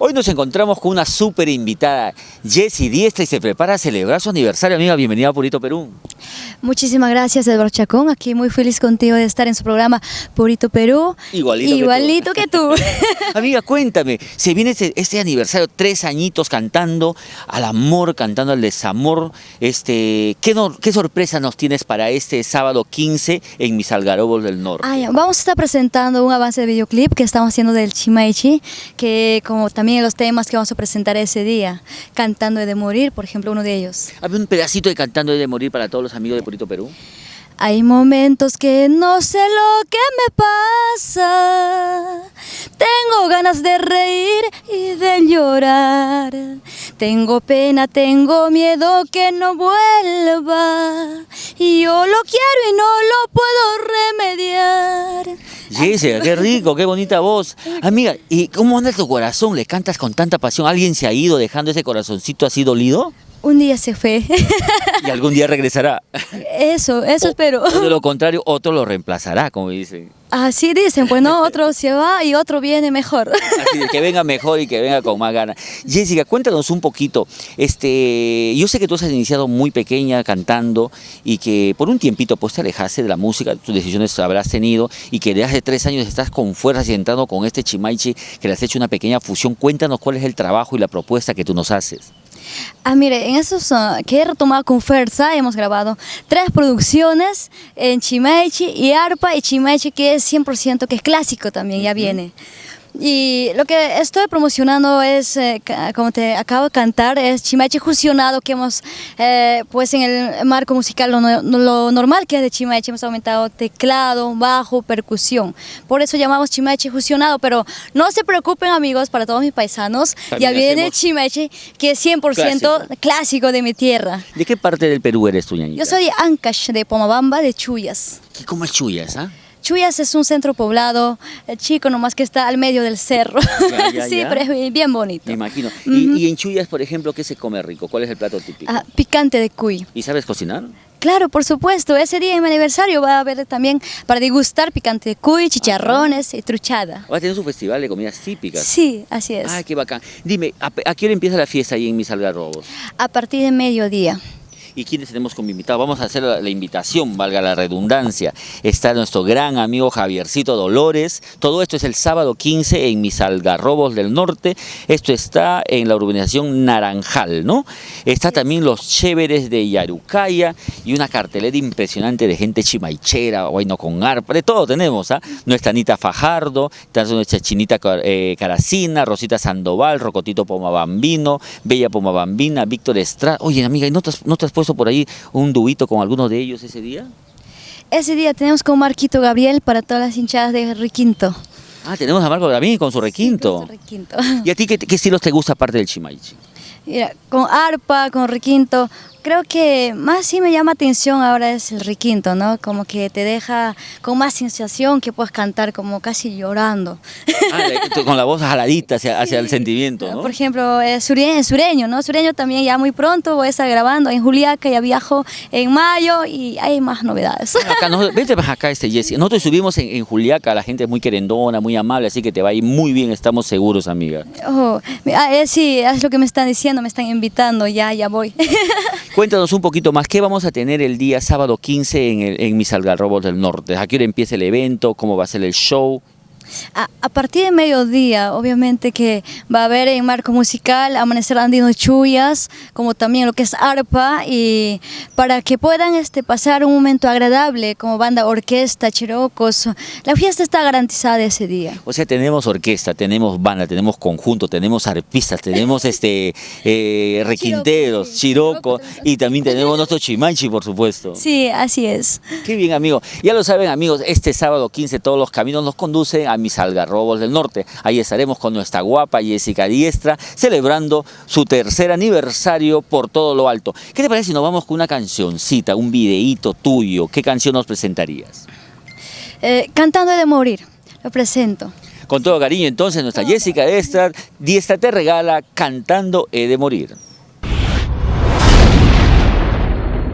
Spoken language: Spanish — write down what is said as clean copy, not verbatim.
Hoy nos encontramos con una súper invitada, Jessie Diestra, y se prepara a celebrar su aniversario. Amiga, bienvenida a Purito Perú. Muchísimas gracias, Eduardo Chacón. Aquí muy feliz contigo de estar en su programa Purito Perú. Igualito que tú. Amiga, cuéntame, se viene este aniversario, 3 añitos cantando al amor, cantando al desamor. ¿Qué sorpresa nos tienes para este sábado 15 en Mis Algarrobos del Norte? Vamos a estar presentando un avance de videoclip que estamos haciendo del Chimaichi, que como también los temas que vamos a presentar ese día, Cantando he de morir, por ejemplo, uno de ellos. Hazme un pedacito de Cantando he de morir para todos los amigos de Purito Perú. Hay momentos que no sé lo que me pasa. Tengo ganas de reír y de llorar. Tengo pena, tengo miedo que no vuelva. Y yo lo quiero y no lo puedo remediar. Jessie, qué rico, qué bonita voz. Amiga, ¿y cómo anda tu corazón? ¿Le cantas con tanta pasión? ¿Alguien se ha ido dejando ese corazoncito así dolido? Un día se fue. Y algún día regresará. Eso espero. O de lo contrario, otro lo reemplazará, como dicen. Así dicen, pues no, otro se va y otro viene mejor. Así de que venga mejor y que venga con más ganas. Jessica, cuéntanos un poquito. Yo sé que tú has iniciado muy pequeña cantando y que por un tiempito pues te alejaste de la música, tus decisiones habrás tenido y que desde hace 3 años estás con fuerzas y entrando con este Chimaichi, que le has hecho una pequeña fusión. Cuéntanos cuál es el trabajo y la propuesta que tú nos haces. Mire, en esos que he retomado con fuerza, hemos grabado 3 producciones en Chimaichi y arpa y Chimaichi, que es 100%, que es clásico también, ya viene. Y lo que estoy promocionando es, como te acabo de cantar, es Chimaichi fusionado, que hemos, pues en el marco musical, lo normal que es de Chimaichi, hemos aumentado teclado, bajo, percusión. Por eso llamamos Chimaichi fusionado, pero no se preocupen, amigos, para todos mis paisanos, también ya viene hacemos Chimaichi, que es 100% clásico de mi tierra. ¿De qué parte del Perú eres tú, ñañita? Yo soy de Ancash, de Pomabamba, de Chuyas. ¿Cómo es Chuyas, ah? Chuyas es un centro poblado chico, nomás que está al medio del cerro. Sí, pero es bien bonito. Me imagino. Y en Chuyas, por ejemplo, ¿qué se come rico? ¿Cuál es el plato típico? Picante de cuy. ¿Y sabes cocinar? Claro, por supuesto. Ese día en mi aniversario va a haber también para degustar picante de cuy, chicharrones y truchada. Va a tener su festival de comidas típicas. Sí, así es. Ay, qué bacán. Dime, ¿a qué hora empieza la fiesta ahí en Mis Algarrobos? A partir de mediodía. ¿Y quiénes tenemos como invitados? Vamos a hacer la invitación, valga la redundancia. Está nuestro gran amigo Javiercito Dolores. Todo esto es el sábado 15 en Mis Algarrobos del Norte. Esto está en la urbanización Naranjal, ¿no? Está también los chéveres de Yarucaya y una cartelera impresionante de gente chimaichera, bueno, con arpa, de todo tenemos, ¿ah? Nuestra Anita Fajardo, nuestra Chinita Caracina, Rosita Sandoval, Rocotito Pomabambino, Bella Pomabambina, Víctor Estrada. Oye, amiga, ¿y no te has puesto por ahí un duito con alguno de ellos ese día? Ese día tenemos con Marquito Gabriel para todas las hinchadas de Requinto. Tenemos a Marco Gabriel con su requinto. Sí, con su requinto. ¿Y a ti qué estilos te gusta aparte del Chimaichi? Mira, con arpa, con requinto, creo que más sí me llama atención ahora es el requinto, ¿no? Como que te deja con más sensación, que puedes cantar como casi llorando. Con la voz jaladita hacia el sentimiento, ¿no? Por ejemplo, sureño, ¿no? Sureño también ya muy pronto voy a estar grabando en Juliaca, ya viajo en mayo y hay más novedades. Vete para acá, Jessie. Nosotros subimos en Juliaca, la gente es muy querendona, muy amable, así que te va a ir muy bien, estamos seguros, amiga. Sí, es lo que me están diciendo, me están invitando, ya voy. Cuéntanos un poquito más, ¿qué vamos a tener el día sábado 15 en Mis Algarrobos del Norte? ¿A qué hora empieza el evento? ¿Cómo va a ser el show? A partir de mediodía, obviamente que va a haber en marco musical Amanecer Andino Chuyas, como también lo que es arpa, y para que puedan pasar un momento agradable como banda, orquesta, chirocos. La fiesta está garantizada ese día. O sea, tenemos orquesta, tenemos banda, tenemos conjunto, tenemos arpistas, tenemos requinteros, chirocos y también tenemos nuestro Chimaichi, por supuesto. Sí, así es. Qué bien, amigo. Ya lo saben, amigos, este sábado 15 todos los caminos nos conducen a Mis Algarrobos del Norte. Ahí estaremos con nuestra guapa Jessica Diestra celebrando su 3er aniversario por todo lo alto. ¿Qué te parece si nos vamos con una cancioncita, un videíto tuyo? ¿Qué canción nos presentarías? Cantando he de morir, lo presento. Con todo cariño, entonces, nuestra Jessica Diestra te regala Cantando he de morir.